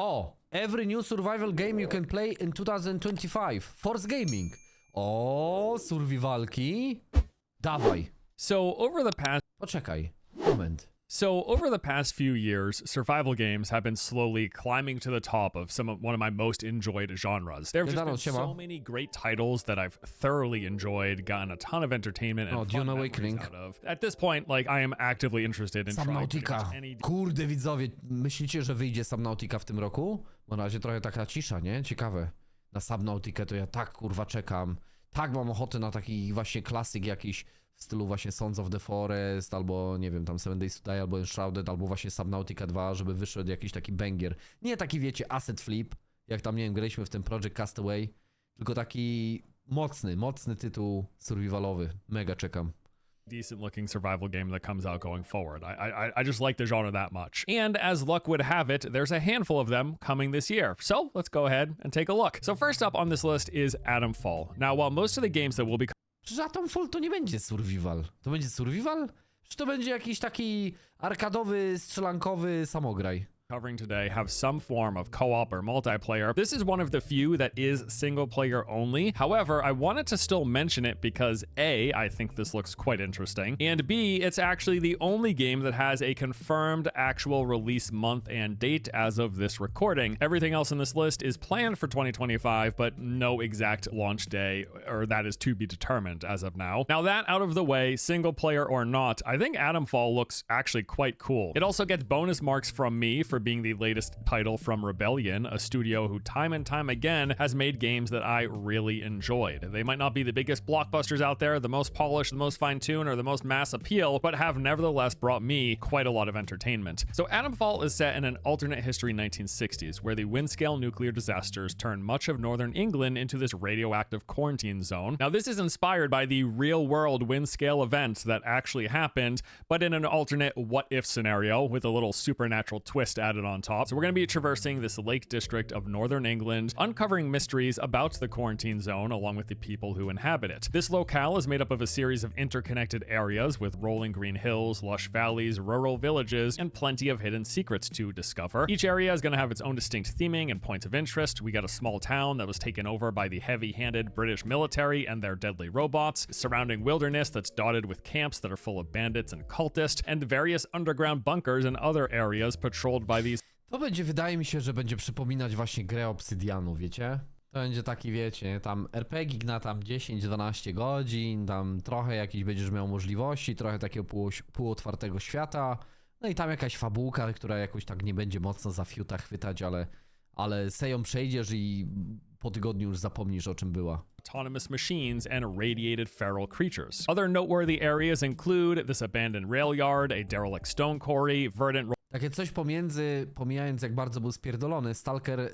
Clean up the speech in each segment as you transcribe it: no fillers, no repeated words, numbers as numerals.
O! Every new survival game you can play in 2025. Force Gaming. O, survivalki. Dawaj. So over the past Poczekaj. Moment. few years, survival games have been slowly climbing to the top of one of my most enjoyed genres. There have just been so many great titles that I've thoroughly enjoyed, gotten a ton of entertainment and fun Dune Awakening. memories out of. At this point, like, I am actively interested in trying Subnautica. pretty much any... Kurde widzowie, myślicie, że wyjdzie Subnautica w tym roku? Bo na razie trochę taka cisza, nie? Ciekawe. Na Subnautikę to ja tak kurwa czekam. Tak mam ochotę na taki właśnie klasyk jakiś w stylu właśnie Sons of the Forest, albo nie wiem, tam 7 Days to Die, albo Enshrouded, albo właśnie Subnautica 2, żeby wyszedł jakiś taki banger. Nie taki, wiecie, asset flip, jak tam, nie wiem, graliśmy w tym Project Castaway, tylko taki mocny tytuł survivalowy. Mega czekam. Decent looking survival game that comes out going forward. I just like the genre that much. And as luck would have it, there's a handful of them coming this year. So let's go ahead and take a look. So first up on this list is Atomfall. Now, while most of the games that will be... Przecież Atomfall to nie będzie survival. To będzie survival? Czy to będzie jakiś taki arkadowy, strzelankowy samograj? Covering today have some form of co-op or multiplayer. This is one of the few that is single player only. However, I wanted to still mention it because A, I think this looks quite interesting, and B, it's actually the only game that has a confirmed actual release month and date as of this recording. Everything else in this list is planned for 2025, but no exact launch day, or that is to be determined as of now. Now that out of the way, single player or not, I think Atomfall looks actually quite cool. It also gets bonus marks from me for being the latest title from Rebellion, a studio who time and time again has made games that I really enjoyed. They might not be the biggest blockbusters out there, the most polished, the most fine-tuned, or the most mass appeal, but have nevertheless brought me quite a lot of entertainment. So Atomfall is set in an alternate history 1960s, where the Windscale nuclear disasters turned much of northern England into this radioactive quarantine zone. Now this is inspired by the real-world Windscale events that actually happened, but in an alternate what-if scenario with a little supernatural twist added on top. So we're going to be traversing this Lake District of northern England, uncovering mysteries about the quarantine zone along with the people who inhabit it. This locale is made up of a series of interconnected areas with rolling green hills, lush valleys, rural villages, and plenty of hidden secrets to discover. Each area is going to have its own distinct theming and points of interest. We got a small town that was taken over by the heavy-handed British military and their deadly robots, surrounding wilderness that's dotted with camps that are full of bandits and cultists, and various underground bunkers and other areas patrolled by these... To będzie, wydaje mi się, że będzie przypominać właśnie grę Obsydianu, wiecie? To będzie taki, wiecie, tam RPG na tam 10-12 godzin, tam trochę jakiś będziesz miał możliwości, trochę takiego półotwartego świata, no i tam jakaś fabułka, która jakoś tak nie będzie mocno za fiuta chwytać, ale se ją przejdziesz i po tygodniu już zapomnisz, o czym była. Autonomous machines and radiated feral creatures. Other noteworthy areas include this abandoned rail yard, a derelict stone quarry, verdant... Takie coś pomiędzy, pomijając jak bardzo był spierdolony,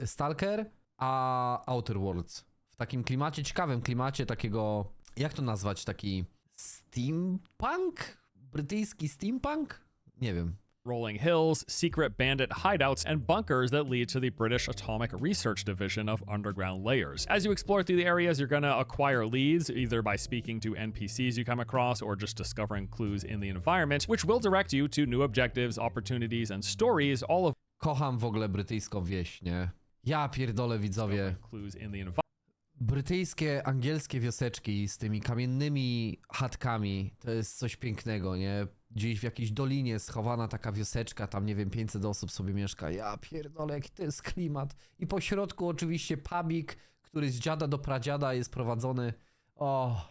Stalker a Outer Worlds. W takim klimacie, ciekawym klimacie takiego, jak to nazwać, taki steampunk? Brytyjski steampunk? Nie wiem. Rolling hills, secret bandit hideouts, and bunkers that lead to the British Atomic Research Division of underground layers. As you explore through the areas, you're gonna acquire leads, either by speaking to NPCs you come across or just discovering clues in the environment, which will direct you to new objectives, opportunities, and stories, all of... Kocham w ogóle brytyjską wieś, nie? Ja pierdolę, widzowie. Clues in the Brytyjskie, angielskie wioseczki z tymi kamiennymi chatkami, to jest coś pięknego, nie? Gdzieś w jakiejś dolinie schowana taka wioseczka, tam nie wiem, 500 osób sobie mieszka. Ja pierdolę, jaki to jest klimat. I po środku oczywiście pubik, który z dziada do pradziada jest prowadzony. O,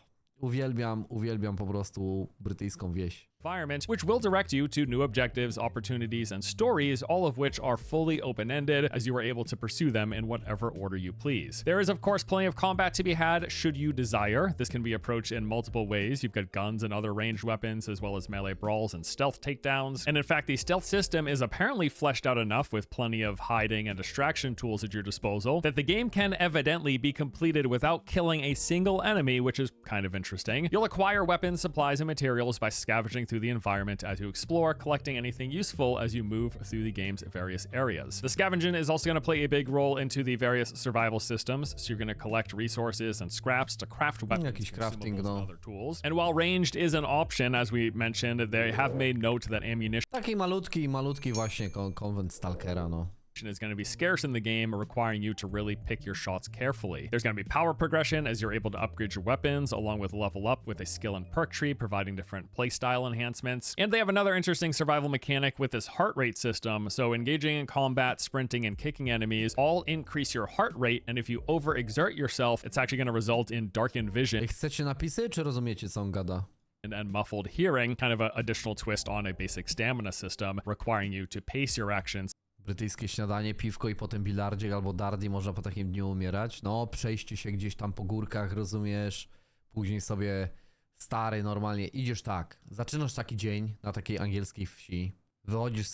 uwielbiam po prostu brytyjską wieś. Environment, which will direct you to new objectives, opportunities, and stories, all of which are fully open-ended as you are able to pursue them in whatever order you please. There is, of course, plenty of combat to be had should you desire. This can be approached in multiple ways. You've got guns and other ranged weapons, as well as melee brawls and stealth takedowns. And in fact, the stealth system is apparently fleshed out enough with plenty of hiding and distraction tools at your disposal that the game can evidently be completed without killing a single enemy, which is kind of interesting. You'll acquire weapons, supplies, and materials by scavenging through the environment as you explore, collecting anything useful as you move through the game's various areas. The scavenging is also going to play a big role into the various survival systems, so you're going to collect resources and scraps to craft weapons, consumables, and other tools. And while ranged is an option, as we mentioned, they have made note that ammunition... Taki malutki właśnie konwent Stalkera, no. is going to be scarce in the game, requiring you to really pick your shots carefully. There's going to be power progression as you're able to upgrade your weapons, along with level up with a skill and perk tree, providing different playstyle enhancements. And they have another interesting survival mechanic with this heart rate system. So engaging in combat, sprinting, and kicking enemies all increase your heart rate, and if you overexert yourself, it's actually going to result in darkened vision. Chcecie napisy, czy rozumiecie, co on gada? And muffled hearing, kind of an additional twist on a basic stamina system, requiring you to pace your actions. Brytyjskie śniadanie, piwko i potem bilardzie albo dardi, można po takim dniu umierać. No, przejście się gdzieś tam po górkach, rozumiesz? Później sobie stary, normalnie idziesz tak. Zaczynasz taki dzień na takiej angielskiej wsi. Wychodzisz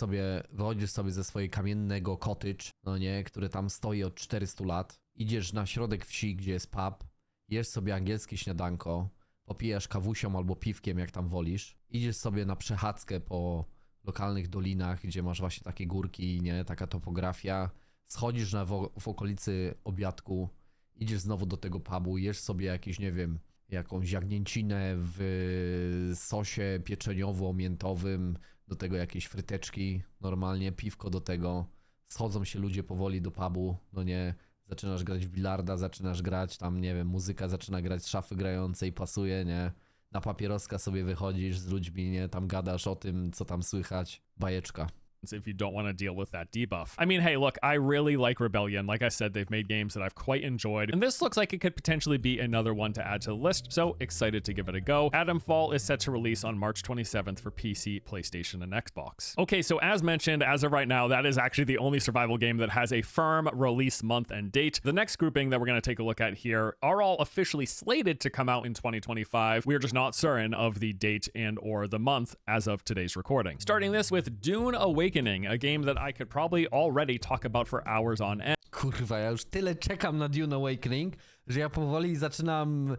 sobie ze swojej kamiennego cottage, no nie, który tam stoi od 400 lat. Idziesz na środek wsi, gdzie jest pub. Jesz sobie angielskie śniadanko. Popijasz kawusią albo piwkiem, jak tam wolisz. Idziesz sobie na przechadzkę po lokalnych dolinach, gdzie masz właśnie takie górki, nie, taka topografia. Schodzisz w okolicy obiadku, idziesz znowu do tego pubu, jesz sobie jakieś, nie wiem, jakąś jagnięcinę w sosie pieczeniowo-miętowym, do tego jakieś fryteczki, normalnie, piwko do tego. Schodzą się ludzie powoli do pubu, no nie, zaczynasz grać w bilarda, zaczynasz grać tam, nie wiem, muzyka zaczyna grać z szafy grającej, pasuje, nie? Na papieroska sobie wychodzisz z ludźmi, nie? Tam gadasz o tym, co tam słychać. Bajeczka. If you don't want to deal with that debuff. I mean, hey, look, I really like Rebellion. Like I said, they've made games that I've quite enjoyed, and this looks like it could potentially be another one to add to the list, so excited to give it a go. Atomfall is set to release on March 27th for PC, PlayStation, and Xbox. Okay, so as mentioned, as of right now, that is actually the only survival game that has a firm release month and date. The next grouping that we're going to take a look at here are all officially slated to come out in 2025. We're just not certain of the date and or the month as of today's recording. Starting this with Dune Awakening, a game that I could probably already talk about for hours on end. Kurwa, ja już tyle czekam na Dune Awakening, że ja powoli zaczynam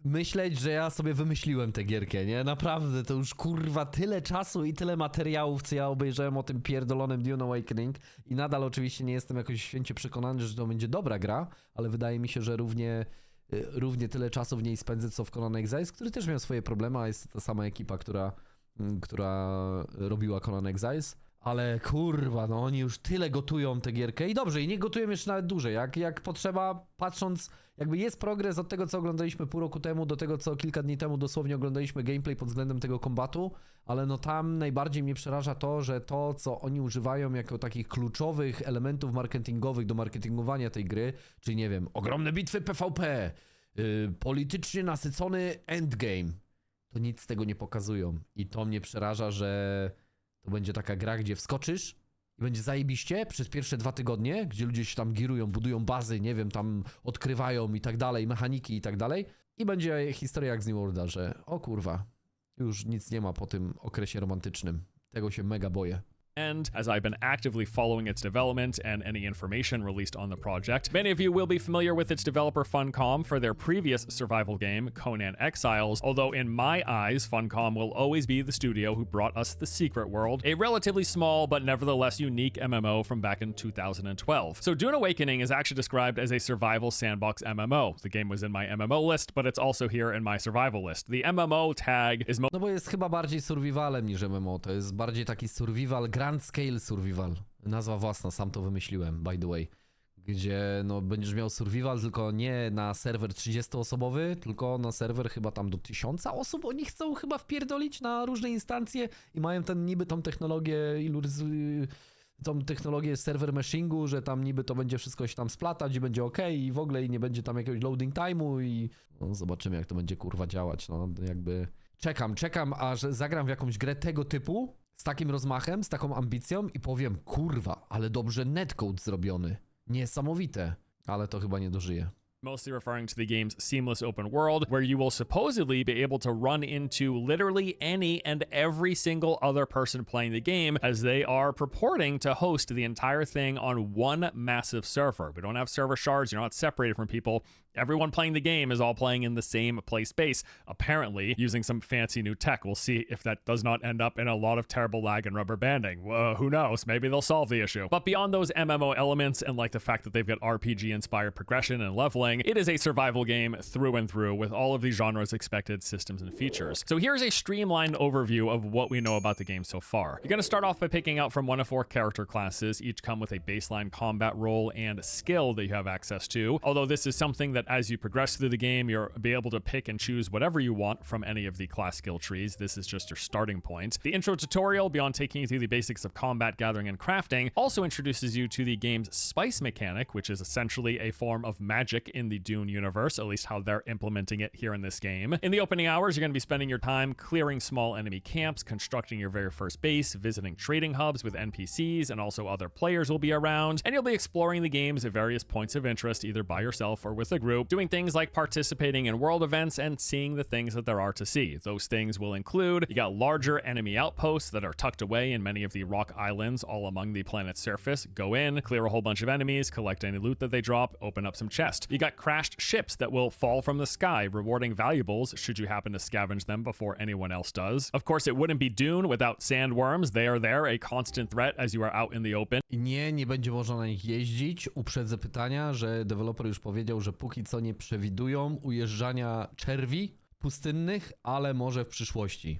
myśleć, że ja sobie wymyśliłem tę gierkę, nie? Naprawdę, to już kurwa tyle czasu i tyle materiałów, co ja obejrzałem o tym pierdolonym Dune Awakening i nadal oczywiście nie jestem jakoś święcie przekonany, że to będzie dobra gra, ale wydaje mi się, że równie tyle czasu w niej spędzę, co w Conan Exiles, który też miał swoje problemy, a jest to ta sama ekipa, która robiła Conan Exiles. Ale kurwa, no oni już tyle gotują tę gierkę i dobrze, i nie gotują jeszcze nawet dłużej, jak potrzeba, patrząc, jakby jest progres od tego, co oglądaliśmy pół roku temu, do tego, co kilka dni temu dosłownie oglądaliśmy gameplay pod względem tego kombatu, ale no tam najbardziej mnie przeraża to, że to, co oni używają jako takich kluczowych elementów marketingowych do marketingowania tej gry, czyli nie wiem, ogromne bitwy PvP, politycznie nasycony endgame, to nic z tego nie pokazują i to mnie przeraża, że to będzie taka gra, gdzie wskoczysz i będzie zajebiście przez pierwsze 2 tygodnie, gdzie ludzie się tam girują, budują bazy, nie wiem, tam odkrywają i tak dalej, mechaniki i tak dalej. I będzie historia jak z New Worlda, że o kurwa, już nic nie ma po tym okresie romantycznym. Tego się mega boję. End, as I've been actively following its development and any information released on the project. Many of you will be familiar with its developer Funcom for their previous survival game, Conan Exiles, although in my eyes, Funcom will always be the studio who brought us The Secret World, a relatively small but nevertheless unique MMO from back in 2012. So Dune Awakening is actually described as a survival sandbox MMO. The game was in my MMO list, but it's also here in my survival list. The MMO tag is... No bo jest chyba bardziej survivalem niż MMO, to jest bardziej taki survival, Grand Scale Survival. Nazwa własna, sam to wymyśliłem, by the way. Gdzie no będziesz miał survival tylko nie na serwer 30-osobowy, tylko na serwer chyba tam do 1000 osób. Oni chcą chyba wpierdolić na różne instancje i mają ten niby tą technologię, tą technologię server meshingu, że tam niby to będzie wszystko się tam splatać i będzie ok i w ogóle i nie będzie tam jakiegoś loading time'u i no, zobaczymy jak to będzie kurwa działać. No jakby czekam aż zagram w jakąś grę tego typu, z takim rozmachem, z taką ambicją i powiem, kurwa, ale dobrze netcode zrobiony. Niesamowite. Ale to chyba nie dożyje. Mostly referring to the game's seamless open world, where you will supposedly be able to run into literally any and every single other person playing the game, as they are purporting to host the entire thing on one massive server. We don't have server shards, you're not separated from people. Everyone playing the game is all playing in the same play space, apparently using some fancy new tech. We'll see if that does not end up in a lot of terrible lag and rubber banding. Who knows? Maybe they'll solve the issue. But beyond those MMO elements and like the fact that they've got RPG-inspired progression and leveling, feeling. It is a survival game through and through with all of the genre's expected systems and features. So here's a streamlined overview of what we know about the game so far. You're going to start off by picking out from one of 4 character classes, each come with a baseline combat role and skill that you have access to. Although this is something that as you progress through the game, you'll be able to pick and choose whatever you want from any of the class skill trees. This is just your starting point. The intro tutorial, beyond taking you through the basics of combat, gathering, and crafting, also introduces you to the game's spice mechanic, which is essentially a form of magic in the Dune universe, at least how they're implementing it here in this game. In the opening hours, you're going to be spending your time clearing small enemy camps, constructing your very first base, visiting trading hubs with NPCs, and also other players will be around, and you'll be exploring the games at various points of interest, either by yourself or with a group, doing things like participating in world events and seeing the things that there are to see. Those things will include, you got larger enemy outposts that are tucked away in many of the rock islands all among the planet's surface. Go in, clear a whole bunch of enemies, collect any loot that they drop, open up some chests. You got crashed ships that will fall from the sky, rewarding valuables should you happen to scavenge them before anyone else does. Of course, it wouldn't be Dune without sandworms. They are there, a constant threat as you are out in the open. Nie będzie można na nich jeździć. Uprzedzę pytania, że deweloper już powiedział, że póki co nie przewidują ujeżdżania czerwi pustynnych, ale może w przyszłości.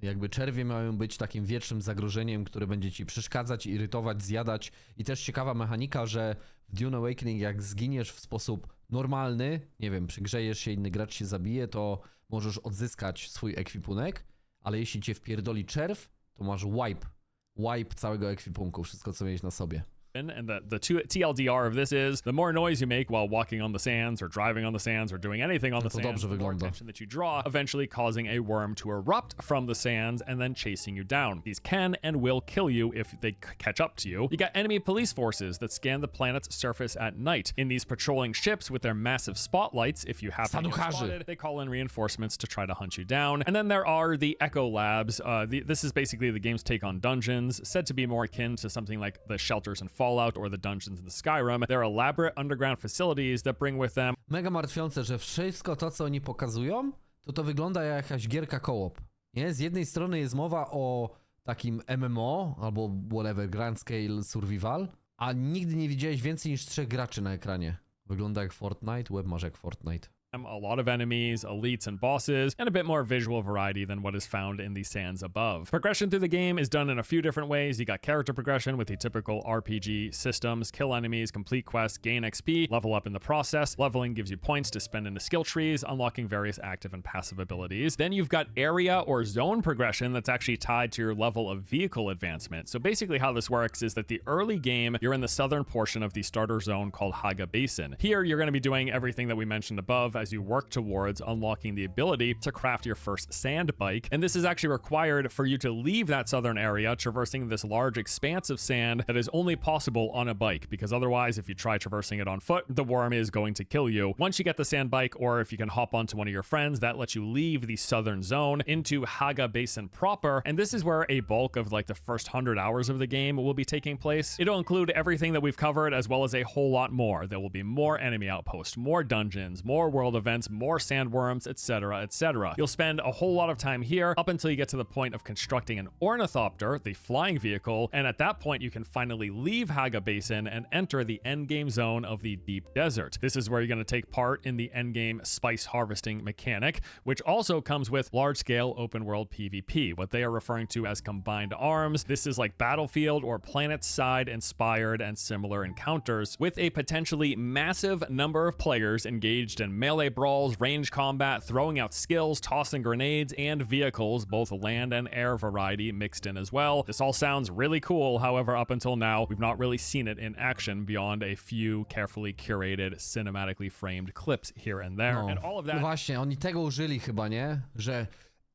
Jakby czerwie mają być takim wiecznym zagrożeniem, które będzie ci przeszkadzać, irytować, zjadać. I też ciekawa mechanika, że w Dune Awakening jak zginiesz w sposób normalny, nie wiem, przygrzejesz się, inny gracz się zabije, to możesz odzyskać swój ekwipunek, ale jeśli cię wpierdoli czerw, to masz wipe całego ekwipunku, wszystko co miałeś na sobie. And the TLDR of this is, the more noise you make while walking on the sands or driving on the sands or doing anything on the sands, the more attention that you draw, eventually causing a worm to erupt from the sands and then chasing you down. These can and will kill you if they catch up to you. You got enemy police forces that scan the planet's surface at night. In these patrolling ships with their massive spotlights, if you happen to get spotted, they call in reinforcements to try to hunt you down. And then there are the Echo Labs. This is basically the game's take on dungeons, said to be more akin to something like the shelters and Fallout or the dungeons in the Skyrim. They're elaborate underground facilities that bring with them. Mega martwiące, że wszystko to, co oni pokazują, to wygląda jak jakaś gierka co-op. Nie? Z jednej strony jest mowa o takim MMO albo whatever, Grand Scale Survival, a nigdy nie widziałeś więcej niż 3 graczy na ekranie. Wygląda jak Fortnite, web masz jak Fortnite. A lot of enemies, elites, and bosses, and a bit more visual variety than what is found in the sands above. Progression through the game is done in a few different ways. You got character progression with the typical RPG systems, kill enemies, complete quests, gain XP, level up in the process. Leveling gives you points to spend in the skill trees, unlocking various active and passive abilities. Then you've got area or zone progression that's actually tied to your level of vehicle advancement. So basically how this works is that the early game, you're in the southern portion of the starter zone called Mogę Basin. Here, you're going to be doing everything that we mentioned above as you work towards unlocking the ability to craft your first sand bike. And this is actually required for you to leave that southern area, traversing this large expanse of sand that is only possible on a bike, because otherwise, if you try traversing it on foot, the worm is going to kill you. Once you get the sand bike, or if you can hop onto one of your friends, that lets you leave the southern zone into Mogę Basin proper. And this is where a bulk of like the first 100 hours of the game will be taking place. It'll include everything that we've covered, as well as a whole lot more. There will be more enemy outposts, more dungeons, more world events, more sandworms, etc., etc. You'll spend a whole lot of time here up until you get to the point of constructing an ornithopter, the flying vehicle, and at that point you can finally leave Mogę Basin and enter the endgame zone of the deep desert. This is where you're going to take part in the endgame spice harvesting mechanic, which also comes with large-scale open-world PvP, what they are referring to as combined arms. This is like Battlefield or Planet-side inspired and similar encounters, with a potentially massive number of players engaged in melee brawls, range combat, throwing out skills, tossing grenades, and vehicles, both land and air variety mixed in as well. This all sounds really cool, however, up until now, we've not really seen it in action beyond a few carefully curated, cinematically framed clips here and there. And all of that... No właśnie, oni tego użyli chyba, nie? Że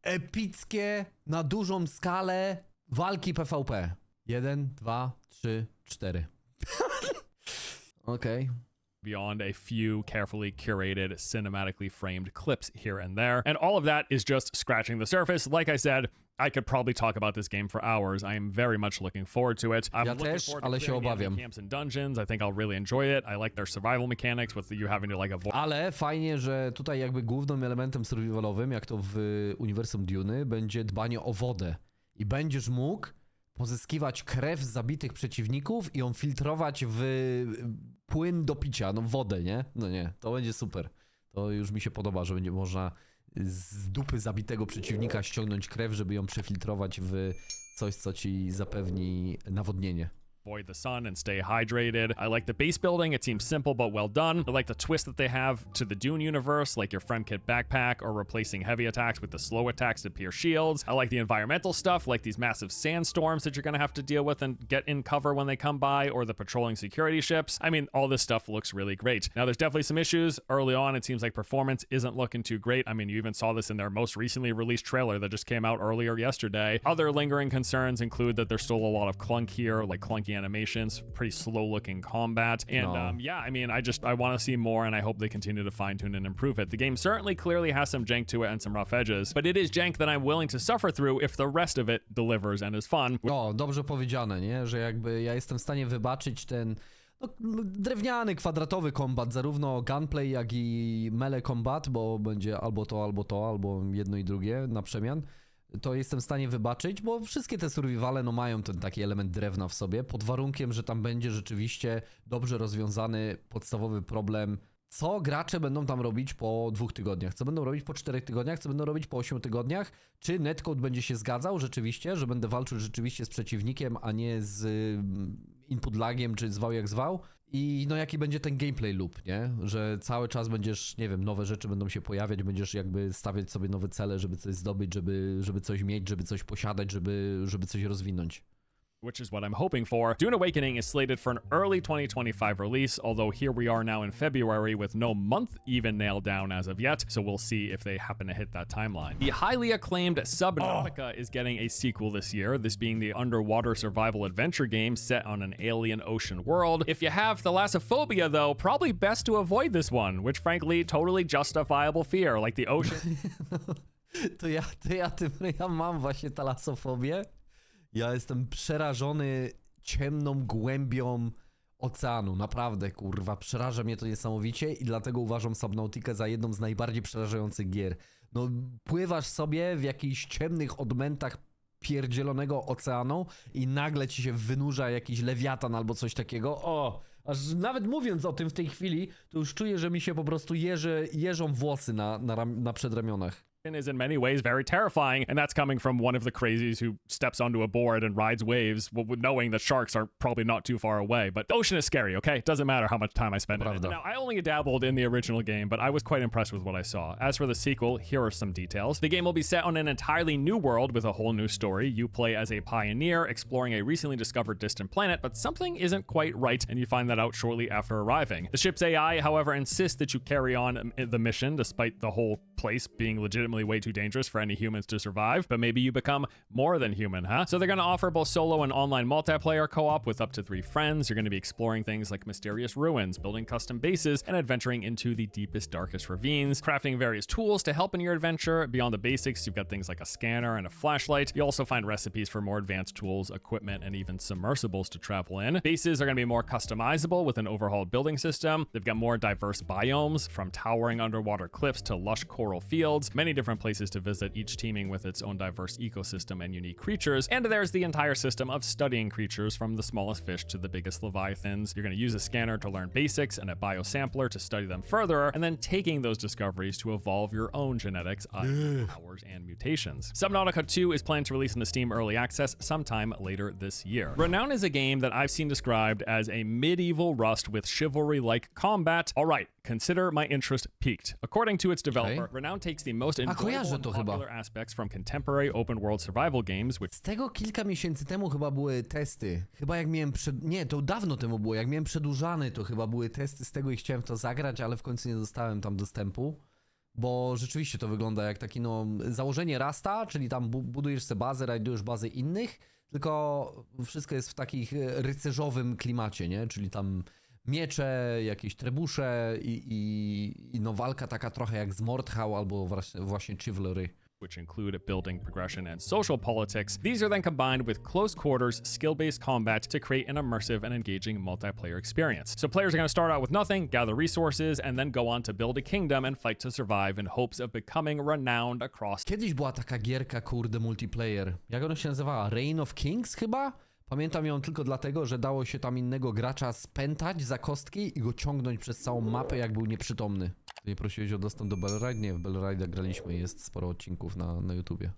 epickie, na dużą skalę walki PvP. 1, 2, 3, 4. Okej. Beyond a few carefully curated, cinematically framed clips here and there. And all of that is just scratching the surface. Like I said, I could probably talk about this game for hours. I am very much looking forward to it. I'm looking forward to clearing camps and dungeons. I think I'll really enjoy it. I like their survival mechanics with you having to like avoid... Ale fajnie, że tutaj jakby głównym elementem survivalowym, jak to w uniwersum Duny, będzie dbanie o wodę. I będziesz mógł pozyskiwać krew z zabitych przeciwników i ją filtrować w płyn do picia, no wodę, nie? No nie, to będzie super. To już mi się podoba, że będzie można z dupy zabitego przeciwnika ściągnąć krew, żeby ją przefiltrować w coś, co ci zapewni nawodnienie. Avoid the sun and stay hydrated. I like the base building. It seems simple but well done. I like the twist that they have to the Dune universe, like your friend kit backpack or replacing heavy attacks with the slow attacks to pierce shields. I like the environmental stuff, like these massive sandstorms that you're going to have to deal with and get in cover when they come by, or the patrolling security ships. I mean, all this stuff looks really great. Now, there's definitely some issues. Early on, it seems like performance isn't looking too great. I mean, you even saw this in their most recently released trailer that just came out earlier yesterday. Other lingering concerns include that there's still a lot of clunky animations, pretty slow looking combat, and yeah, I mean, I want to see more, and I hope they continue to fine tune and improve it. The game certainly clearly has some jank to it and some rough edges, but it is jank that I'm willing to suffer through if the rest of it delivers and is fun. O, dobrze powiedziane, nie? Że jakby ja jestem w stanie wybaczyć ten drewniany, kwadratowy kombat, zarówno gunplay, jak i melee combat, bo będzie albo to, albo jedno i drugie na przemian. To jestem w stanie wybaczyć, bo wszystkie te survivale no mają ten taki element drewna w sobie, pod warunkiem, że tam będzie rzeczywiście dobrze rozwiązany podstawowy problem, co gracze będą tam robić po 2 tygodniach, co będą robić po 4 tygodniach, co będą robić po 8 tygodniach, czy netcode będzie się zgadzał rzeczywiście, że będę walczył rzeczywiście z przeciwnikiem, a nie z input lagiem, czy zwał jak zwał. I no jaki będzie ten gameplay loop, nie? Że cały czas będziesz, nie wiem, nowe rzeczy będą się pojawiać, będziesz jakby stawiać sobie nowe cele, żeby coś zdobyć, żeby coś mieć, żeby coś posiadać, żeby coś rozwinąć. Which is what I'm hoping for. Dune Awakening is slated for an early 2025 release, although here we are now in February with no month even nailed down as of yet, so we'll see if they happen to hit that timeline. The highly acclaimed Subnautica is getting a sequel this year, this being the underwater survival adventure game set on an alien ocean world. If you have thalassophobia, though, probably best to avoid this one, which frankly, totally justifiable fear, like the ocean. Ja mam właśnie talassofobię. Ja jestem przerażony ciemną głębią oceanu, naprawdę, kurwa, przeraża mnie to niesamowicie i dlatego uważam Subnautikę za jedną z najbardziej przerażających gier. No, pływasz sobie w jakichś ciemnych odmętach pierdzielonego oceanu i nagle ci się wynurza jakiś lewiatan albo coś takiego. O, aż nawet mówiąc o tym w tej chwili, to już czuję, że mi się po prostu jeżą włosy na przedramionach. Is in many ways very terrifying, and that's coming from one of the crazies who steps onto a board and rides waves, knowing that sharks are probably not too far away. But the ocean is scary, okay? It doesn't matter how much time I spend in it. Now, I only dabbled in the original game, but I was quite impressed with what I saw. As for the sequel, here are some details. The game will be set on an entirely new world with a whole new story. You play as a pioneer exploring a recently discovered distant planet, but something isn't quite right, and you find that out shortly after arriving. The ship's AI, however, insists that you carry on the mission, despite the whole place being legitimately way too dangerous for any humans to survive, but maybe you become more than human, huh? So they're going to offer both solo and online multiplayer co-op with up to 3 friends. You're going to be exploring things like mysterious ruins, building custom bases, and adventuring into the deepest, darkest ravines, crafting various tools to help in your adventure. Beyond the basics, you've got things like a scanner and a flashlight. You also find recipes for more advanced tools, equipment, and even submersibles to travel in. Bases are going to be more customizable with an overhauled building system. They've got more diverse biomes, from towering underwater cliffs to lush coral fields, many different places to visit, each teeming with its own diverse ecosystem and unique creatures. And there's the entire system of studying creatures, from the smallest fish to the biggest leviathans. You're going to use a scanner to learn basics and a biosampler to study them further, and then taking those discoveries to evolve your own genetics, powers, and mutations. Subnautica 2 is planned to release in the Steam Early Access sometime later this year. Renown is a game that I've seen described as a medieval Rust with chivalry-like combat. All right, consider my interest piqued. According to its developer, Renown takes the most enjoyable and popular aspects from contemporary open-world survival games, which... Z tego kilka miesięcy temu chyba były testy. Chyba jak miałem Nie, to dawno temu było. Jak miałem przedłużany, to chyba były testy z tego i chciałem w to zagrać, ale w końcu nie dostałem tam dostępu. Bo rzeczywiście to wygląda jak taki, no, założenie Rasta, czyli tam budujesz sobie bazę, rajdujesz bazę innych, tylko wszystko jest w takich rycerzowym klimacie, nie? Czyli tam miecze, jakieś trebusze i no walka taka trochę jak z Mordhau albo właśnie Chivalry. Which include building progression and social politics. These are then combined with close quarters, skill-based combat to create an immersive and engaging multiplayer experience. So players are going to start out with nothing, gather resources, and then go on to build a kingdom and fight to survive in hopes of becoming renowned across... Kiedyś była taka gierka, kurde, multiplayer. Jak ona się nazywała? Reign of Kings chyba? Pamiętam ją tylko dlatego, że dało się tam innego gracza spętać za kostki i go ciągnąć przez całą mapę, jak był nieprzytomny. Nie prosiłeś o dostęp do Bellride? Nie, w Bellride'a graliśmy, jest sporo odcinków na YouTubie.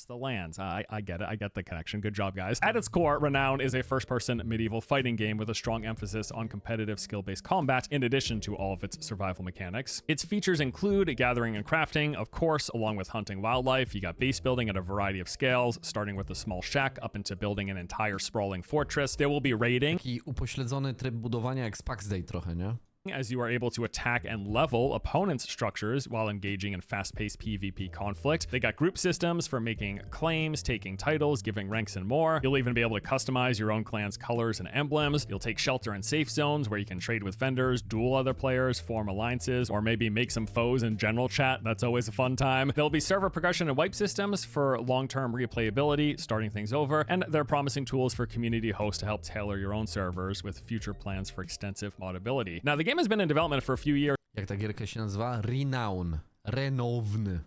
The lands. I get it. I get the connection. Good job, guys. At its core, Renown is a first-person medieval fighting game with a strong emphasis on competitive skill-based combat in addition to all of its survival mechanics. Its features include gathering and crafting, of course, along with hunting wildlife. You got base building at a variety of scales, starting with a small shack up into building an entire sprawling fortress. There will be raiding. Taki upośledzony tryb budowania jak z Pax Day trochę, nie? As you are able to attack and level opponents' structures while engaging in fast-paced PvP conflict. They got group systems for making claims, taking titles, giving ranks, and more. You'll even be able to customize your own clan's colors and emblems. You'll take shelter in safe zones where you can trade with vendors, duel other players, form alliances, or maybe make some foes in general chat. That's always a fun time. There'll be server progression and wipe systems for long-term replayability, starting things over, and they're promising tools for community hosts to help tailor your own servers with future plans for extensive moddability. Now, the game has been in development for a few years Jak ta gierka się nazywa? Renowny.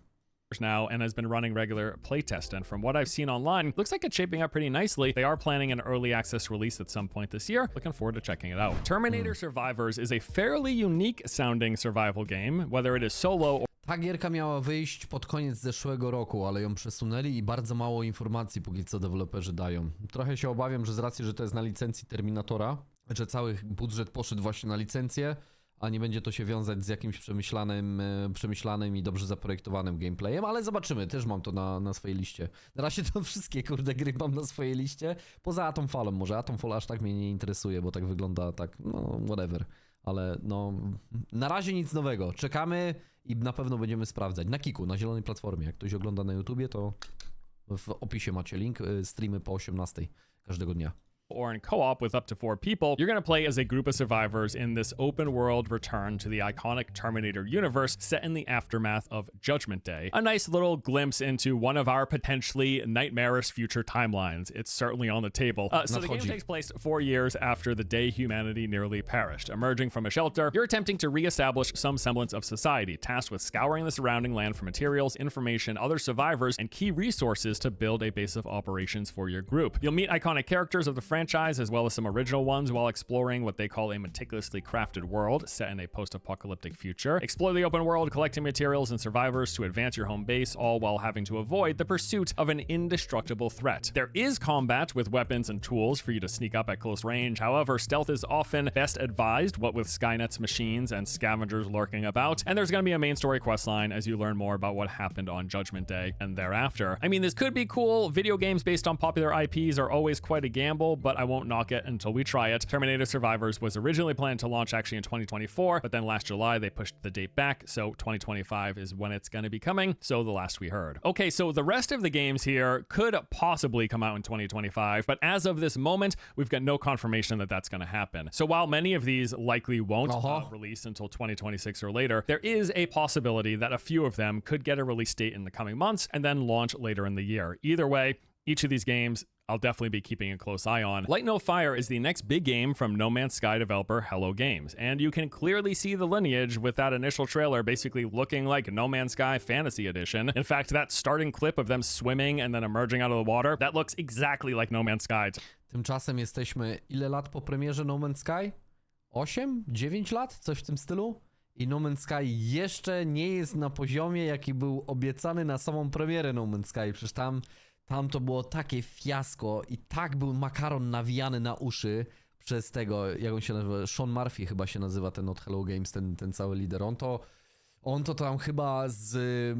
now and has been running regular playtest, and from what I've seen online, looks like it's shaping up pretty nicely. They are planning an early access release at some point this year. Looking forward to checking it out. Terminator Survivors is a fairly unique sounding survival game, whether it is solo or Ta gierka miała wyjść pod koniec zeszłego roku, ale ją przesunęli i bardzo mało informacji póki co deweloperzy dają. Trochę się obawiam, że z racji, że to jest na licencji Terminatora, że cały budżet poszedł właśnie na licencję, a nie będzie to się wiązać z jakimś przemyślanym i dobrze zaprojektowanym gameplayem, ale zobaczymy, też mam to na swojej liście. Na razie to wszystkie, kurde, gry mam na swojej liście, poza Atomfallem może. Atomfall aż tak mnie nie interesuje, bo tak wygląda tak, no whatever. Ale no, na razie nic nowego. Czekamy i na pewno będziemy sprawdzać. Na Kiku, na zielonej platformie. Jak ktoś ogląda na YouTubie, to w opisie macie link. Streamy po 18 każdego dnia. or in co-op with up to 4 people, you're going to play as a group of survivors in this open world return to the iconic Terminator universe set in the aftermath of Judgment Day. A nice little glimpse into one of our potentially nightmarish future timelines. It's certainly on the table. So the game takes place 4 years after the day humanity nearly perished. Emerging from a shelter, you're attempting to reestablish some semblance of society, tasked with scouring the surrounding land for materials, information, other survivors, and key resources to build a base of operations for your group. You'll meet iconic characters of the franchise as well as some original ones while exploring what they call a meticulously crafted world set in a post-apocalyptic future. Explore the open world, collecting materials and survivors to advance your home base, all while having to avoid the pursuit of an indestructible threat. There is combat with weapons and tools for you to sneak up at close range. However, stealth is often best advised, what with Skynet's machines and scavengers lurking about. And there's going to be a main story questline as you learn more about what happened on Judgment Day and thereafter. I mean, this could be cool. Video games based on popular IPs are always quite a gamble, but I won't knock it until we try it. Terminator Survivors was originally planned to launch actually in 2024, but then last July they pushed the date back, so 2025 is when it's going to be coming, so the last we heard. Okay, so the rest of the games here could possibly come out in 2025, but as of this moment, we've got no confirmation that that's going to happen. So while many of these likely won't release until 2026 or later, there is a possibility that a few of them could get a release date in the coming months and then launch later in the year. Either way, each of these games I'll definitely be keeping a close eye on. Light No Fire is the next big game from No Man's Sky developer Hello Games, and you can clearly see the lineage with that initial trailer basically looking like No Man's Sky Fantasy Edition. In fact, that starting clip of them swimming and then emerging out of the water, that looks exactly like No Man's Sky. Tymczasem jesteśmy ile lat po premierze No Man's Sky? 8? 9 lat? Coś w tym stylu? I No Man's Sky jeszcze nie jest na poziomie, jaki był obiecany na samą premierę No Man's Sky. Przecież tam to było takie fiasko i tak był makaron nawijany na uszy przez tego, jak on się nazywa, Sean Murphy chyba się nazywa ten od Hello Games, ten cały lider. On to tam chyba z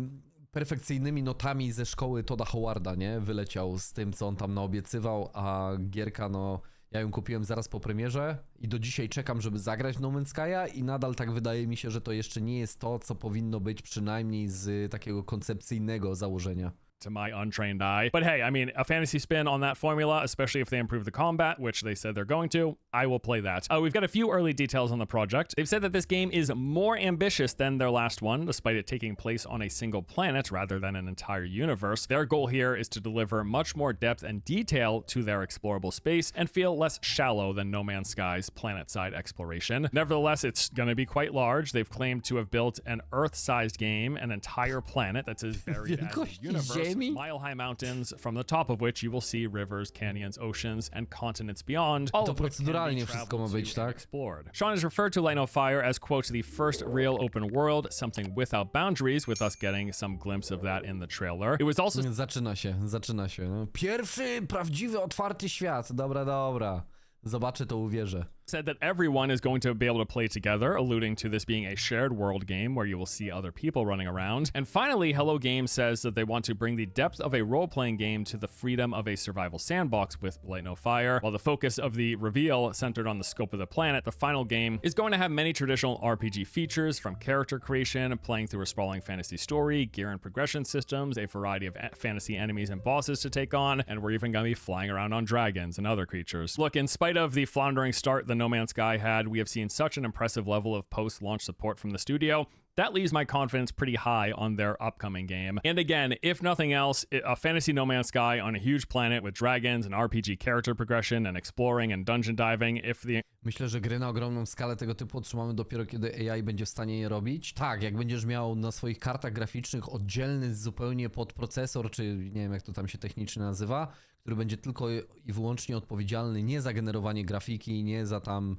perfekcyjnymi notami ze szkoły Todda Howarda, nie? Wyleciał z tym, co on tam naobiecywał, a gierka, no, ja ją kupiłem zaraz po premierze i do dzisiaj czekam, żeby zagrać w No Man's Sky'a i nadal tak wydaje mi się, że to jeszcze nie jest to, co powinno być przynajmniej z takiego koncepcyjnego założenia. To my untrained eye. But hey, I mean, a fantasy spin on that formula, especially if they improve the combat, which they said they're going to, I will play that. We've got a few early details on the project. They've said that this game is more ambitious than their last one, despite it taking place on a single planet rather than an entire universe. Their goal here is to deliver much more depth and detail to their explorable space and feel less shallow than No Man's Sky's planet-side exploration. Nevertheless, it's going to be quite large. They've claimed to have built an Earth-sized game, an entire planet that's as varied as the universe. ziemi? mile-high mountains, from the top of which you will see rivers, canyons, oceans, and continents beyond. All To of which can be proceduralnie wszystko ma traveled być, to and tak? explored. Sean has referred to Light No Fire as, quote, the first real open world, something without boundaries, with us getting some glimpse of that in the trailer. It was also Zaczyna się. No. Pierwszy prawdziwy, otwarty świat. Dobra. Zobaczę, to uwierzę. said that everyone is going to be able to play together, alluding to this being a shared world game where you will see other people running around. And finally, Hello Games says that they want to bring the depth of a role-playing game to the freedom of a survival sandbox with Light No Fire. While the focus of the reveal centered on the scope of the planet, the final game is going to have many traditional RPG features, from character creation, playing through a sprawling fantasy story, gear and progression systems, a variety of fantasy enemies and bosses to take on, and we're even going to be flying around on dragons and other creatures. Look, in spite of the floundering start the No Man's Sky had, we have seen such an impressive level of post-launch support from the studio. That leaves my confidence pretty high on their upcoming game. And again, if nothing else, a fantasy No Man's Sky on a huge planet with dragons and RPG character progression and exploring and dungeon diving, if the... Myślę, że gry na ogromną skalę tego typu otrzymamy dopiero kiedy AI będzie w stanie je robić. Tak, jak będziesz miał na swoich kartach graficznych oddzielny zupełnie podprocesor, czy nie wiem jak to tam się technicznie nazywa, który będzie tylko i wyłącznie odpowiedzialny nie za generowanie grafiki, nie za tam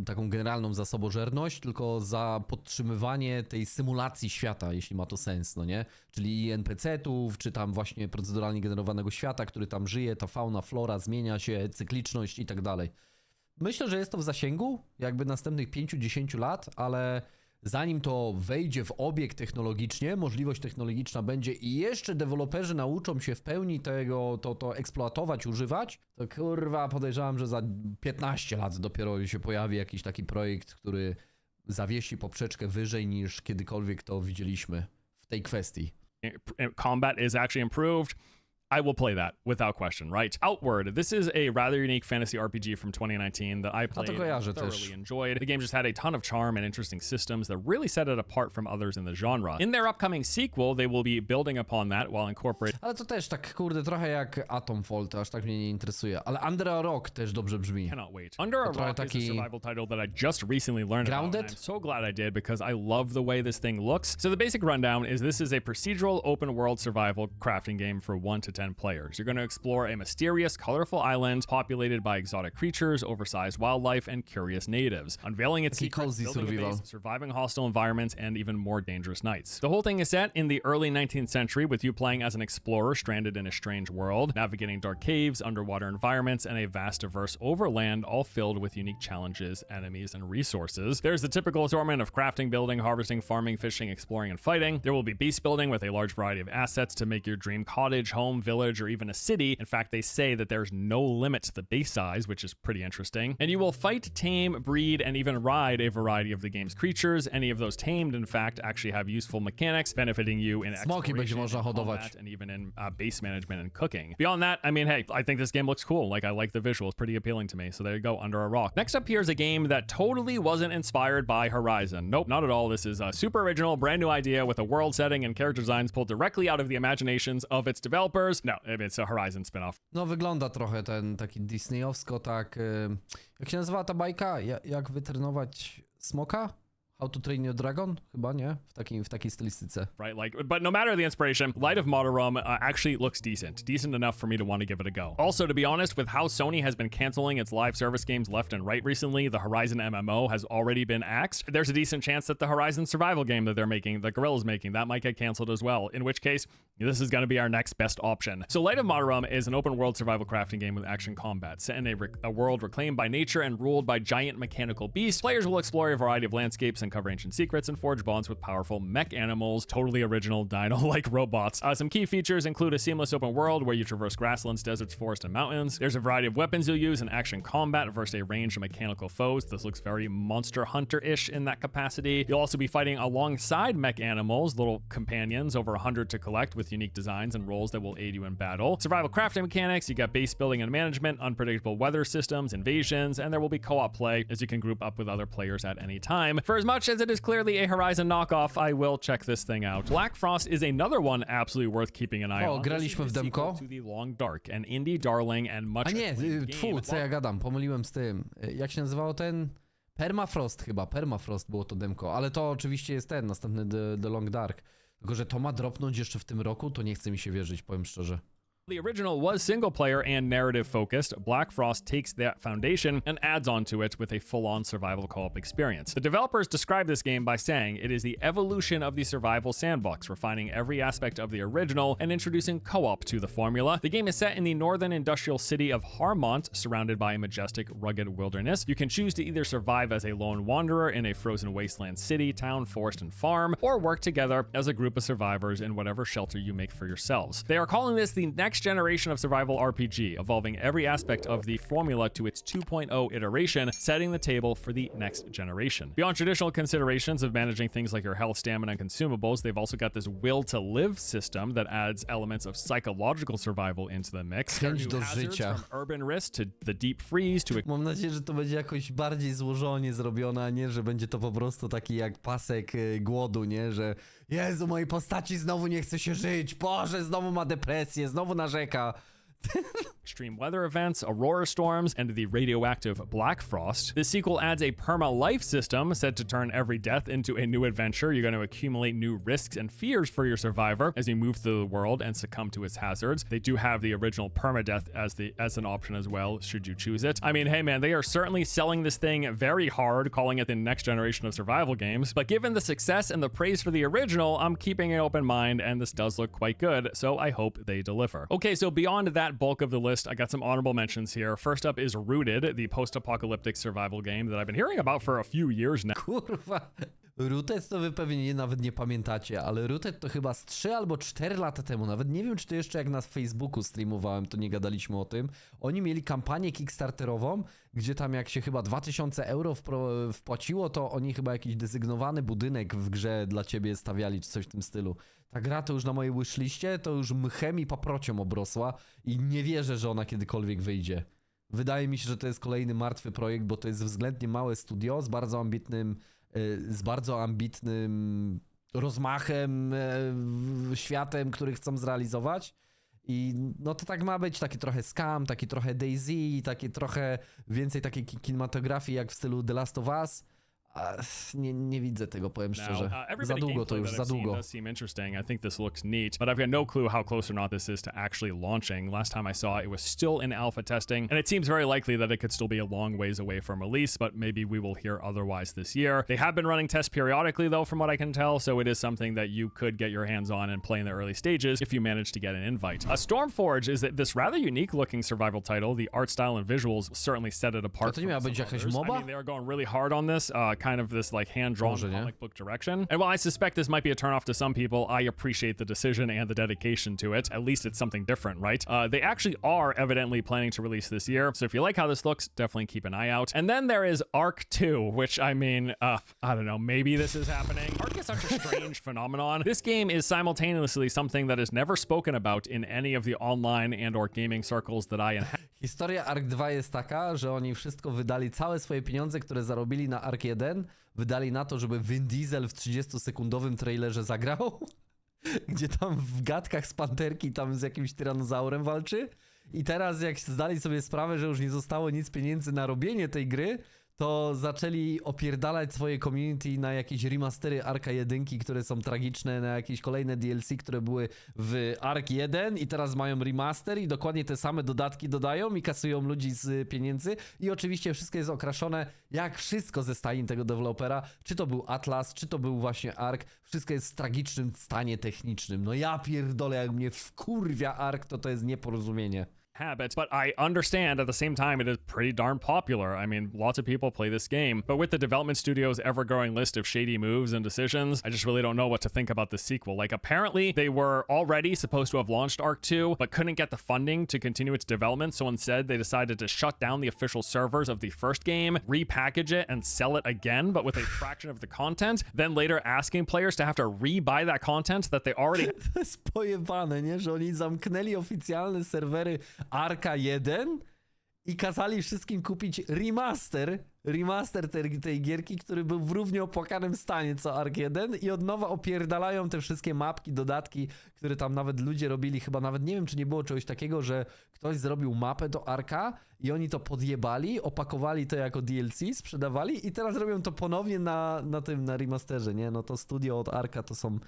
taką generalną zasobożerność, tylko za podtrzymywanie tej symulacji świata, jeśli ma to sens, no nie? Czyli i NPC-ów, czy tam właśnie proceduralnie generowanego świata, który tam żyje, ta fauna, flora zmienia się, cykliczność i tak dalej. Myślę, że jest to w zasięgu jakby następnych 5-10 lat, ale zanim to wejdzie w obieg technologicznie, możliwość technologiczna będzie i jeszcze deweloperzy nauczą się w pełni tego, to eksploatować, używać, to kurwa podejrzewam, że za 15 lat dopiero się pojawi jakiś taki projekt, który zawiesi poprzeczkę wyżej niż kiedykolwiek to widzieliśmy w tej kwestii. combat is actually improved, I will play that without question, right? Outward, this is a rather unique fantasy RPG from 2019 that I played and thoroughly enjoyed. The game just had a ton of charm and interesting systems that really set it apart from others in the genre. In their upcoming sequel, they will be building upon that while incorporating... Ale to też tak, kurde, trochę jak Atomfall, to aż tak mnie nie interesuje. Ale Under a Rock też dobrze brzmi. Cannot wait. Under a Rock is a survival title that I just recently learned about, and I'm so glad I did because I love the way this thing looks. So the basic rundown is this is a procedural open world survival crafting game for 1 to 10 players. You're going to explore a mysterious, colorful island populated by exotic creatures, oversized wildlife, and curious natives. Unveiling its secrets, building a base, surviving hostile environments, and even more dangerous nights. The whole thing is set in the early 19th century, with you playing as an explorer stranded in a strange world, navigating dark caves, underwater environments, and a vast, diverse overland, all filled with unique challenges, enemies, and resources. There's the typical assortment of crafting, building, harvesting, farming, fishing, exploring, and fighting. There will be base building with a large variety of assets to make your dream cottage, home, village, or even a city. In fact, they say that there's no limit to the base size, which is pretty interesting. And you will fight, tame, breed, and even ride a variety of the game's creatures. Any of those tamed, in fact, actually have useful mechanics, benefiting you in exploration, combat, and even in base management and cooking. Beyond that, I mean, hey, I think this game looks cool. Like, I like the visuals, pretty appealing to me. So there you go, Under a Rock. Next up here is a game that totally wasn't inspired by Horizon. Nope, not at all. This is a super original, brand new idea with a world setting and character designs pulled directly out of the imaginations of its developers. No, it's a Horizon spin-off. No wygląda trochę ten taki disneyowsko, tak... Jak się nazywa ta bajka? Jak wytrenować smoka? How to Train Your Dragon? Chyba nie? W takiej stylistyce. Right, like, but no matter the inspiration, Light of Moderum actually looks decent. Decent enough for me to want to give it a go. Also, to be honest, with how Sony has been canceling its live service games left and right recently, the Horizon MMO has already been axed. There's a decent chance that the Horizon survival game that they're making, that Guerrilla's making, that might get canceled as well, in which case, this is going to be our next best option. So Light of Moderum is an open world survival crafting game with action combat, set in a world reclaimed by nature and ruled by giant mechanical beasts. Players will explore a variety of landscapes and cover ancient secrets and forge bonds with powerful mech animals, totally original dino-like robots. Some key features include a seamless open world where you traverse grasslands, deserts, forests, and mountains. There's a variety of weapons you'll use in action combat versus a range of mechanical foes. This looks very Monster Hunter-ish in that capacity. You'll also be fighting alongside mech animals, little companions, over 100 to collect with unique designs and roles that will aid you in battle. Survival crafting mechanics, you got base building and management, unpredictable weather systems, invasions, and there will be co-op play as you can group up with other players at any time. For as much as it is clearly a Horizon knockoff, I will check this thing out. Black Frost is another one absolutely worth keeping an eye on. Graliśmy w demko. To the Long Dark, an indie darling and much... A nie, co ja gadam, pomyliłem z tym. Jak się nazywało ten? Permafrost chyba, Permafrost było to demko, ale to oczywiście jest ten, następny The Long Dark. Tylko, że to ma dropnąć jeszcze w tym roku, to nie chce mi się wierzyć, powiem szczerze. The original was single player and narrative focused. Black Frost takes that foundation and adds on to it with a full-on survival co-op experience. The developers describe this game by saying it is the evolution of the survival sandbox, refining every aspect of the original and introducing co-op to the formula. The game is set in the northern industrial city of Harmont, surrounded by a majestic, rugged wilderness. You can choose to either survive as a lone wanderer in a frozen wasteland city, town, forest, and farm, or work together as a group of survivors in whatever shelter you make for yourselves. They are calling this the next generation of survival RPG, evolving every aspect of the formula to its 2.0 iteration, setting the table for the next generation. Beyond traditional considerations of managing things like your health, stamina, and consumables, they've also got this will to live system that adds elements of psychological survival into the mix. Chęć do Hazards życia. from urban risk to the deep freeze to Mam nadzieję, że to będzie jakoś bardziej złożonie zrobione, a nie, że będzie to po prostu taki jak pasek głodu, nie? Że Jezu, mojej postaci znowu nie chce się żyć, Boże, znowu ma depresję, znowu narzeka. extreme weather events, aurora storms, and the radioactive Black Frost. This sequel adds a perma-life system said to turn every death into a new adventure. You're going to accumulate new risks and fears for your survivor as you move through the world and succumb to its hazards. They do have the original permadeath as an option as well, should you choose it. I mean, hey man, they are certainly selling this thing very hard, calling it the next generation of survival games. But given the success and the praise for the original, I'm keeping an open mind, and this does look quite good, so I hope they deliver. Okay, so beyond that bulk of the list, I got some honorable mentions here. First up is Rooted, the post-apocalyptic survival game that I've been hearing about for a few years now. Kurwa. Rooted to wy pewnie nawet nie pamiętacie, ale Rooted to chyba z 3 albo 4 lata temu, nawet nie wiem, czy to jeszcze jak na Facebooku streamowałem, to nie gadaliśmy o tym. Oni mieli kampanię kickstarterową, gdzie tam jak się chyba 2000 euro wpłaciło, to oni chyba jakiś desygnowany budynek w grze dla ciebie stawiali, czy coś w tym stylu. Ta gra to już na mojej wishliście, to już mchem i paprocią obrosła i nie wierzę, że ona kiedykolwiek wyjdzie. Wydaje mi się, że to jest kolejny martwy projekt, bo to jest względnie małe studio z bardzo ambitnym rozmachem, światem, który chcą zrealizować. I no to tak ma być, taki trochę Scam, taki trochę DayZ, takie trochę więcej takiej kinematografii jak w stylu The Last of Us. Nie widzę tego, powiem szczerze. Za długo to już, za długo. Does seem interesting. I think this looks neat, but I've got no clue how close or not this is to actually launching. Last time I saw it, it was still in alpha testing, and it seems very likely that it could still be a long ways away from release, but maybe we will hear otherwise this year. They have been running tests periodically, though, from what I can tell, so it is something that you could get your hands on and play in the early stages if you manage to get an invite. Stormforge is this rather unique-looking survival title. The art style and visuals certainly set it apart. To nie miała być jakaś MOBA? I mean, they are going really hard on this, kind of this like hand-drawn comic book direction. And while I suspect this might be a turnoff to some people, I appreciate the decision and the dedication to it. At least it's something different, right? They actually are evidently planning to release this year, so if you like how this looks, definitely keep an eye out. And then there is Ark 2, which I mean, I don't know, maybe this is happening. Ark is such a strange phenomenon. This game is simultaneously something that is never spoken about in any of the online and or gaming circles that I inhabit. Historia Ark 2 jest taka, że oni wszystko wydali, całe swoje pieniądze, które zarobili na Ark 1, wydali na to, żeby Vin Diesel w 30-sekundowym trailerze zagrał, gdzie tam w gadkach z panterki tam z jakimś tyranozaurem walczy. I teraz jak zdali sobie sprawę, że już nie zostało nic pieniędzy na robienie tej gry, to zaczęli opierdalać swoje community na jakieś remastery Arka 1, które są tragiczne, na jakieś kolejne DLC, które były w Ark 1 i teraz mają remaster i dokładnie te same dodatki dodają i kasują ludzi z pieniędzy i oczywiście wszystko jest okraszone, jak wszystko ze stajni tego dewelopera, czy to był Atlas, czy to był właśnie Ark, wszystko jest w tragicznym stanie technicznym. No ja pierdolę, jak mnie wkurwia Ark, to jest nieporozumienie. Habits, but I understand at the same time it is pretty darn popular. I mean, lots of people play this game, but with the development studio's ever-growing list of shady moves and decisions, I just really don't know what to think about the sequel. Like, apparently they were already supposed to have launched Ark 2, but couldn't get the funding to continue its development, so instead they decided to shut down the official servers of the first game, repackage it, and sell it again, but with a fraction of the content, then later asking players to have to re-buy that content that they already... To jest pojebane, nie? Że oni zamknęli oficjalne serwery Arka 1 i kazali wszystkim kupić remaster tej gierki, który był w równie opłakanym stanie co Ark 1 i od nowa opierdalają te wszystkie mapki, dodatki, które tam nawet ludzie robili, chyba nawet nie wiem, czy nie było czegoś takiego, że ktoś zrobił mapę do Arka i oni to podjebali, opakowali to jako DLC, sprzedawali i teraz robią to ponownie na remasterze, nie? No to studio od Arka to są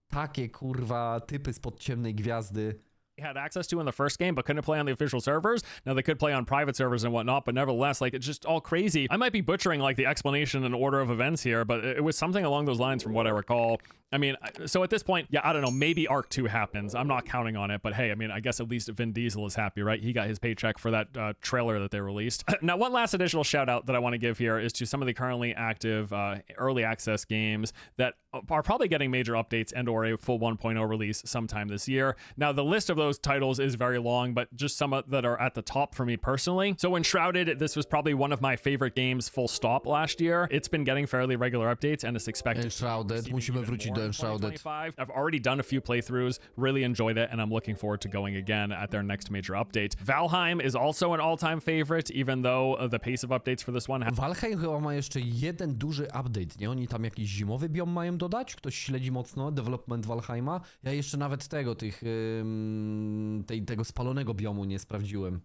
takie kurwa typy spod ciemnej gwiazdy. Had access to in the first game, but couldn't play on the official servers. Now they could play on private servers and whatnot, but nevertheless, like, it's just all crazy. I might be butchering like the explanation and order of events here, but it was something along those lines from what I recall. I mean, so at this point, yeah, I don't know, maybe Arc 2 happens. I'm not counting on it, but hey, I mean, I guess at least Vin Diesel is happy, right? He got his paycheck for that trailer that they released. Now, one last additional shout out that I want to give here is to some of the currently active early access games that are probably getting major updates and or a full 1.0 release sometime this year. Now, the list of those titles is very long, but just some that are at the top for me personally. So Enshrouded, this was probably one of my favorite games full stop last year. It's been getting fairly regular updates and it's expected Enshrouded, musimy wrócić do Enshrouded. I've already done a few playthroughs, really enjoyed it, and I'm looking forward to going again at their next major update. Valheim is also an all-time favorite, even though the pace of updates for this one Valheim chyba ma jeszcze jeden duży update, nie? Oni tam jakiś zimowy biom mają dodać? Ktoś śledzi mocno development Valheima? Ja jeszcze nawet tego spalonego biomu nie sprawdziłem.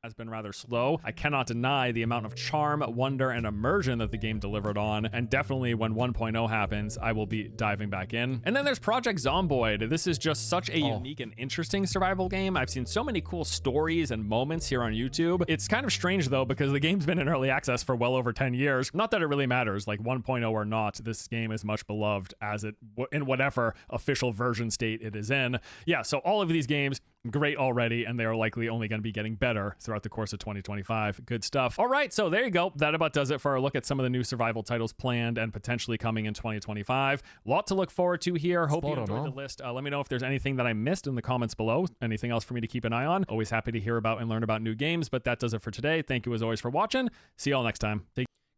Has been rather slow. I cannot deny the amount of charm, wonder, and immersion that the game delivered on, and definitely when 1.0 happens, I will be diving back in. And then there's Project Zomboid. This is just such a unique and interesting survival game. I've seen so many cool stories and moments here on YouTube. It's kind of strange though, because the game's been in early access for well over 10 years. Not that it really matters, like 1.0 or not, this game is much beloved as it in whatever official version state it is in. Yeah, so all of these games, great already, and they are likely only going to be getting better throughout the course of 2025. Good stuff. All right, so there you go. That about does it for our look at some of the new survival titles planned and potentially coming in 2025. Lot to look forward to here. Hope you enjoyed the list. Let me know if there's anything that I missed in the comments below. Anything else for me to keep an eye on. Always happy to hear about and learn about new games, but that does it for today. Thank you as always for watching. See you all next time.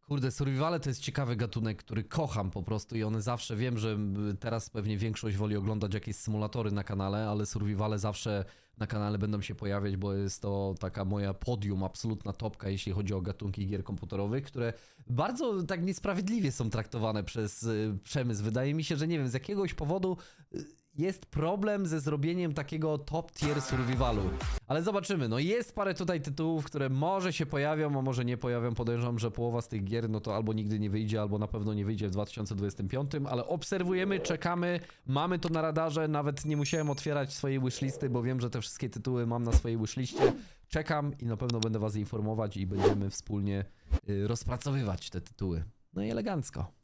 Kurde, survivale to jest ciekawy gatunek, który kocham po prostu i one zawsze, wiem, że teraz pewnie większość woli oglądać jakieś symulatory na kanale, ale survivale zawsze na kanale będą się pojawiać, bo jest to taka moja podium, absolutna topka, jeśli chodzi o gatunki gier komputerowych, które bardzo tak niesprawiedliwie są traktowane przez przemysł. Wydaje mi się, że nie wiem, z jakiegoś powodu jest problem ze zrobieniem takiego top tier survivalu. Ale zobaczymy, no jest parę tutaj tytułów, które może się pojawią, a może nie pojawią. Podejrzewam, że połowa z tych gier, no to albo nigdy nie wyjdzie, albo na pewno nie wyjdzie w 2025, ale obserwujemy, czekamy, mamy to na radarze, nawet nie musiałem otwierać swojej wishlisty, bo wiem, że te wszystkie tytuły mam na swojej wishliście. Czekam i na pewno będę was informować i będziemy wspólnie rozpracowywać te tytuły. No i elegancko.